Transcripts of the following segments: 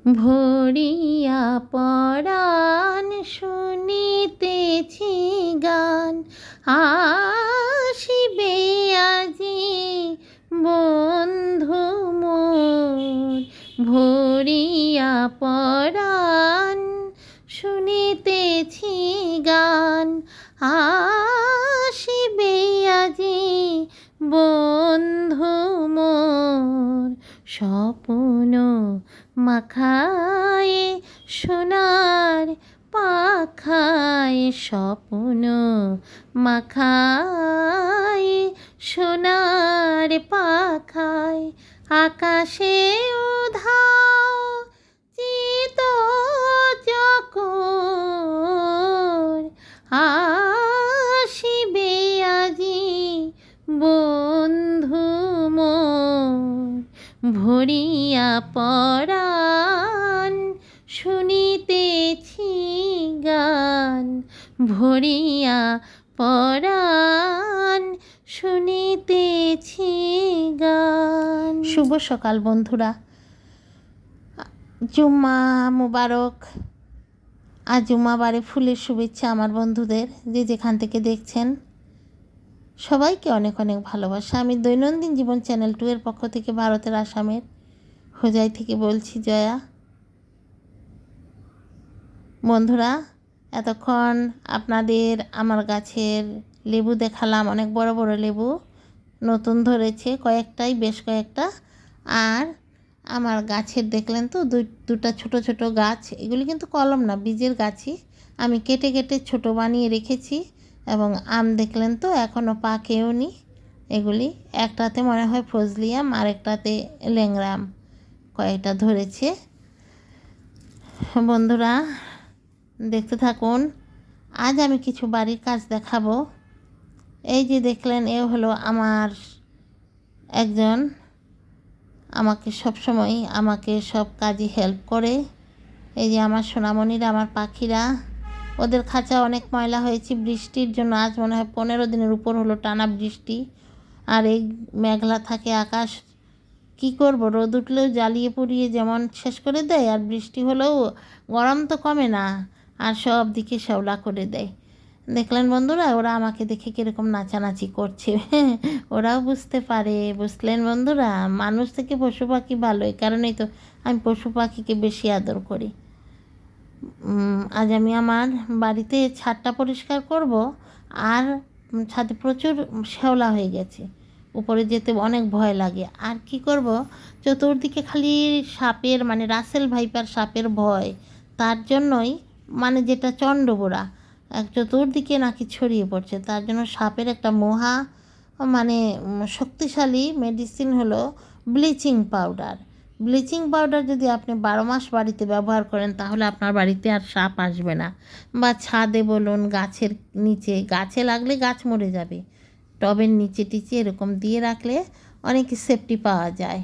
ভরিয়া পরাণ শুনিতেছি গান, আসিবে আজি বন্ধু মোর। ভরিয়া পরাণ শুনিতেছি গান, আসিবে আজি বন্ধু মোর। স্বপ্ন মাখায় সোনার পাখায়, স্বপ্ন মাখায় সোনার পাখায়। আকাশে উধাও চিত চকোর, আসিবে আজি বন্ধু মোর। ভরিয়া পরাণ শুনিতেছি গান, ভরিয়া পরাণ শুনিতেছি গান। শুভ সকাল বন্ধুরা, জুম্মা মুবারক। আজ জুম্মাবারে ফুলের শুভেচ্ছা আমার বন্ধুদের, যে যেখান থেকে দেখছেন সবাইকে অনেক অনেক ভালোবাসা। আমি দৈনন্দিন জীবন চ্যানেল 2 এর পক্ষ থেকে ভারতের আসামের হোজাই থেকে বলছি জয়া। বন্ধুরা, এতক্ষণ আপনাদের আমার গাছের লেবু দেখালাম, অনেক বড় বড় লেবু নতুন ধরেছে কয়েকটাই, বেশ কয়েকটা। আর আমার গাছের দেখলেন তো দুটা ছোট ছোট গাছ, এগুলি কিন্তু কলম না, বীজের গাছই। আমি কেটে কেটে ছোট বানিয়ে রেখেছি। এবং আম দেখলেন তো এখনও পাকেও নি। এগুলি একটাতে মনে হয় ফজলি আম, আর একটাতে ল্যাংড়া আম কয়েকটা ধরেছে। বন্ধুরা দেখতে থাকুন, আজ আমি কিছু বাড়ির কাজ দেখাবো। এই যে দেখলেন, এ হলো আমার একজন, আমাকে সবসময় আমাকে সব কাজে হেল্প করে। এই যে আমার সোনামণিরা, আমার পাখিরা, ওদের খাঁচা অনেক ময়লা হয়েছে বৃষ্টির জন্য। আজ মনে হয় 15 দিনের উপর হলো টানা বৃষ্টি। আর এই মেঘলা থাকে আকাশ, কি করব, রোদ উঠলেও জ্বালিয়ে পুড়িয়ে যেমন শেষ করে দেয়, আর বৃষ্টি হলেও গরম তো কমে না, আর সব দিকে শ্যাওলা করে দেয়। দেখলেন বন্ধুরা, ওরা আমাকে দেখে কীরকম নাচানাচি করছে। ওরাও বুঝতে পারে, বুঝলেন বন্ধুরা, মানুষ থেকে পশু পাখি ভালো, এই কারণেই তো আমি পশু পাখিকে বেশি আদর করি। আজ আমি আমার বাড়িতে ছাদটা পরিষ্কার করব। আর ছাদে প্রচুর শ্যাওলা হয়ে গেছে, উপরে যেতে অনেক ভয় লাগে। আর কি করব, চতুর্দিকে খালি সাপের, মানে রাসেল ভাইপার সাপের ভয়। তার জন্যই, মানে যেটা চন্ডবোড়া চতুর্দিকে নাকি ছড়িয়ে পড়ছে, তার জন্য সাপের একটা মহা মানে শক্তিশালী মেডিসিন হলো ব্লিচিং পাউডার। ব্লিচিং পাউডার যদি আপনি 12 মাস বাড়িতে ব্যবহার করেন, তাহলে আপনার বাড়িতে আর সাপ আসবে না। বা ছাদে বলুন, গাছের নিচে, গাছে লাগলে গাছ মরে যাবে, টবের নিচে টিচে এরকম দিয়ে রাখলে অনেক সেফটি পাওয়া যায়।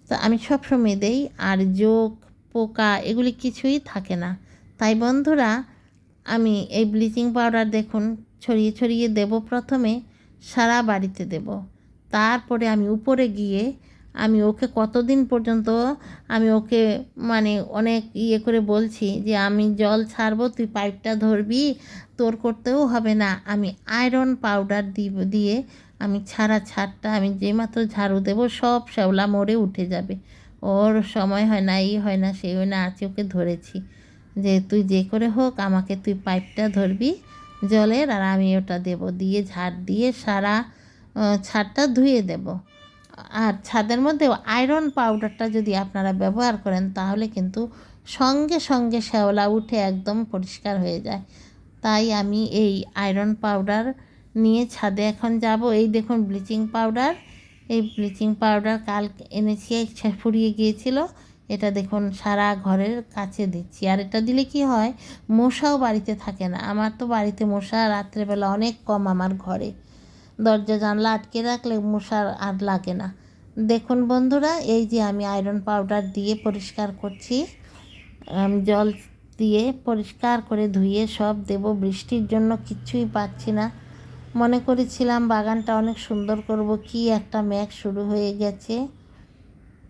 তা আমি সবসময় দেই, আর জোক পোকা এগুলি কিছুই থাকে না। তাই বন্ধুরা, আমি এই ব্লিচিং পাউডার দেখুন ছড়িয়ে ছড়িয়ে দেব। প্রথমে সারা বাড়িতে দেব, তারপরে আমি উপরে গিয়ে আমি ওকে কতদিন পর্যন্ত আমি ওকে মানে অনেক করে বলছি যে আমি জল ছাড়বো, তুই পাইপটা ধরবি, তোর করতেও হবে না। আমি আয়রন পাউডার দিয়ে আমি ছাদটা আমি যেমাত্র ঝাড়ু দেবো, সব শ্যাওলা মরে উঠে যাবে। ওর সময় হয় না, এই হয় না, সেই হয় না, আছে ওকে ধরেছি যে তুই যে করে হোক আমাকে তুই পাইপটা ধরবি জলের, আর আমি ওটা দেব, দিয়ে ঝাড় দিয়ে সারা ছাদটা ধুয়ে দেব। আর ছাদের মধ্যেও আয়রন পাউডারটা যদি আপনারা ব্যবহার করেন, তাহলে কিন্তু সঙ্গে সঙ্গে শ্যাওলা উঠে একদম পরিষ্কার হয়ে যায়। তাই আমি এই আয়রন পাউডার নিয়ে ছাদে এখন যাব। এই দেখুন ব্লিচিং পাউডার, এই ব্লিচিং পাউডার কাল এনেছি, ফুরিয়ে গিয়েছিল। এটা দেখুন সারা ঘরের কাছে দিচ্ছি। আর এটা দিলে কি হয়, মশাও বাড়িতে থাকে না। আমার তো বাড়িতে মশা রাত্রেবেলা অনেক কম, আমার ঘরে দরজা জানলা আটকে রাখলে মশার আর লাগে না। দেখুন বন্ধুরা, এই যে আমি আয়রন পাউডার দিয়ে পরিষ্কার করছি, জল দিয়ে পরিষ্কার করে ধুয়ে সব দেব। বৃষ্টির জন্য কিচ্ছুই পাচ্ছি না। মনে করেছিলাম বাগানটা অনেক সুন্দর করব, কি একটা মেঘ শুরু হয়ে গেছে।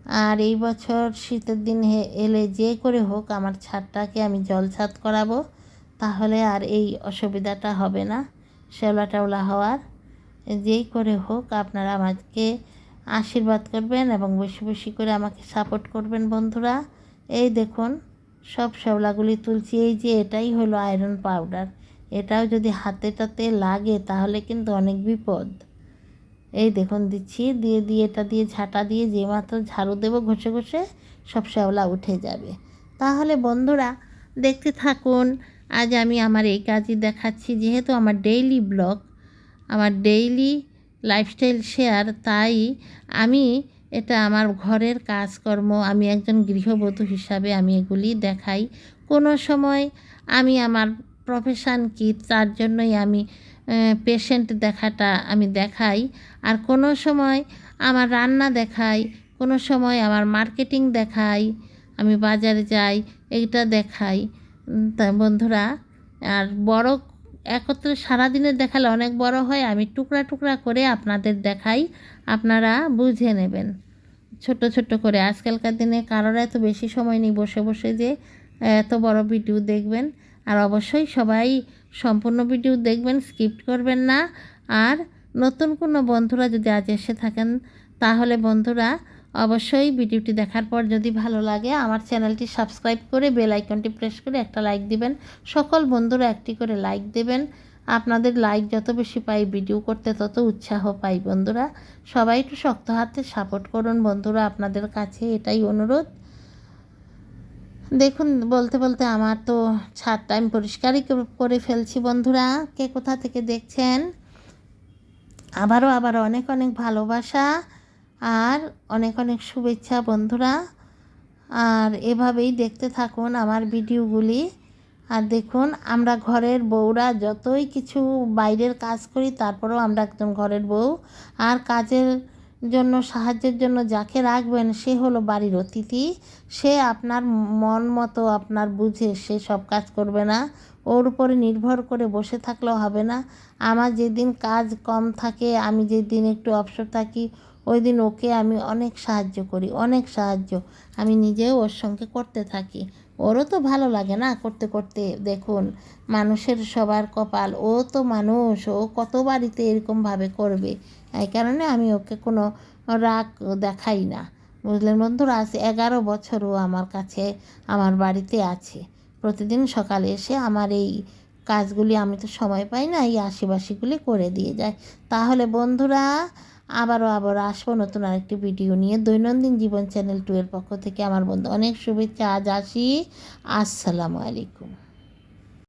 আর এই বছর শীতের দিন এলে যে করে হোক আমার ছাদটাকে আমি জল ছাদ করাবো, তাহলে আর এই অসুবিধাটা হবে না শ্যাওলা টাওলা হওয়ার। যেই করে হোক আপনারা আমাকে আশীর্বাদ করবেন এবং বেশি বেশি করে আমাকে সাপোর্ট করবেন বন্ধুরা। এই দেখুন সব শ্যাওলাগুলি তুলছি। এই যে এটাই হলো আয়রন পাউডার, এটাও যদি হাতেটাতে লাগে তাহলে কিন্তু অনেক বিপদ। এই দেখুন দিচ্ছি, দিয়ে দিয়ে এটা দিয়ে ঝাঁটা দিয়ে যে মাত্র ঝাড়ু দেবো ঘষে ঘষে সব শ্যাওলা উঠে যাবে। তাহলে বন্ধুরা দেখতে থাকুন। আজ আমি আমার এই কাজই দেখাচ্ছি, যেহেতু আমার ডেইলি ব্লগ, আমার ডেইলি লাইফস্টাইল শেয়ার, তাই আমি এটা আমার ঘরের কাজকর্ম, আমি একজন গৃহবধূ হিসাবে আমি এগুলি দেখাই। কোনো সময় আমি আমার প্রফেশন কি তার জন্যই আমি পেশেন্ট দেখাটা আমি দেখাই, আর কোনো সময় আমার রান্না দেখাই, কোনো সময় আমার মার্কেটিং দেখাই, আমি বাজারে যাই এইটা দেখাই। তা বন্ধুরা, আর বড় একত্রে সারাদিনের দেখালে অনেক বড় হয়, আমি টুকরা টুকরা করে আপনাদের দেখাই, আপনারা বুঝে নেবেন ছোট ছোট করে। আজকালকার দিনে কারোর এত বেশি সময় নেই বসে বসে যে এত বড় ভিডিও দেখবেন। আর অবশ্যই সবাই সম্পূর্ণ ভিডিও দেখবেন, স্কিপ করবেন না। আর নতুন কোনো বন্ধুরা যদি আজ এসে থাকেন, তাহলে বন্ধুরা অবশ্যই ভিডিওটি দেখার পর যদি ভালো লাগে আমার চ্যানেলটি সাবস্ক্রাইব করে বেল আইকনটি প্রেস করে একটা লাইক দিবেন। সকল বন্ধুরা একটি করে লাইক দেবেন। আপনাদের লাইক যত বেশি পাই ভিডিও করতে তত উৎসাহ পাই বন্ধুরা। সবাই একটু শক্ত হাতে সাপোর্ট করুন বন্ধুরা, আপনাদের কাছে এটাই অনুরোধ। দেখুন বলতে বলতে আমার তো ছাদটা আমি পরিষ্কারই করে ফেলছি বন্ধুরা। কে কোথা থেকে দেখছেন আবারও অনেক অনেক ভালোবাসা আর অনেক অনেক শুভেচ্ছা বন্ধুরা। আর এভাবেই দেখতে থাকুন আমার ভিডিওগুলি। আর দেখুন আমরা ঘরের বউরা যতই কিছু বাইরের কাজ করি, তারপরেও আমরা একজন ঘরের বউ। আর কাজের জন্য সাহায্যের জন্য যাকে রাখবেন সে হলো বাড়ির অতিথি। সে আপনার মন মতো আপনার বুঝে সে সব কাজ করবে না, ওর উপরে নির্ভর করে বসে থাকলেও হবে না। আমার যেদিন কাজ কম থাকে, আমি যেদিন একটু অবসর থাকি, ওই দিন ওকে আমি অনেক সাহায্য করি, অনেক সাহায্য আমি নিজেও ওর সঙ্গে করতে থাকি। ওরও তো ভালো লাগে না করতে করতে। দেখুন মানুষের সবার কপাল, ও তো মানুষ, ও কত বাড়িতে এরকমভাবে করবে। এই কারণে আমি ওকে কোনো রাগ দেখাই না, বুঝলেন বন্ধুরা। আজ 11 বছর ও আমার কাছে আমার বাড়িতে আছে। প্রতিদিন সকালে এসে আমার এই কাজগুলি, আমি তো সময় পাই না, এই আশিবাসিগুলি করে দিয়ে যায়। তাহলে বন্ধুরা আবারও আসবো নতুন আরেকটি ভিডিও নিয়ে। দৈনন্দিন জীবন চ্যানেল 2 এর পক্ষ থেকে আমার বন্ধু অনেক শুভেচ্ছা। আজ আসি। আসসালামু আলাইকুম।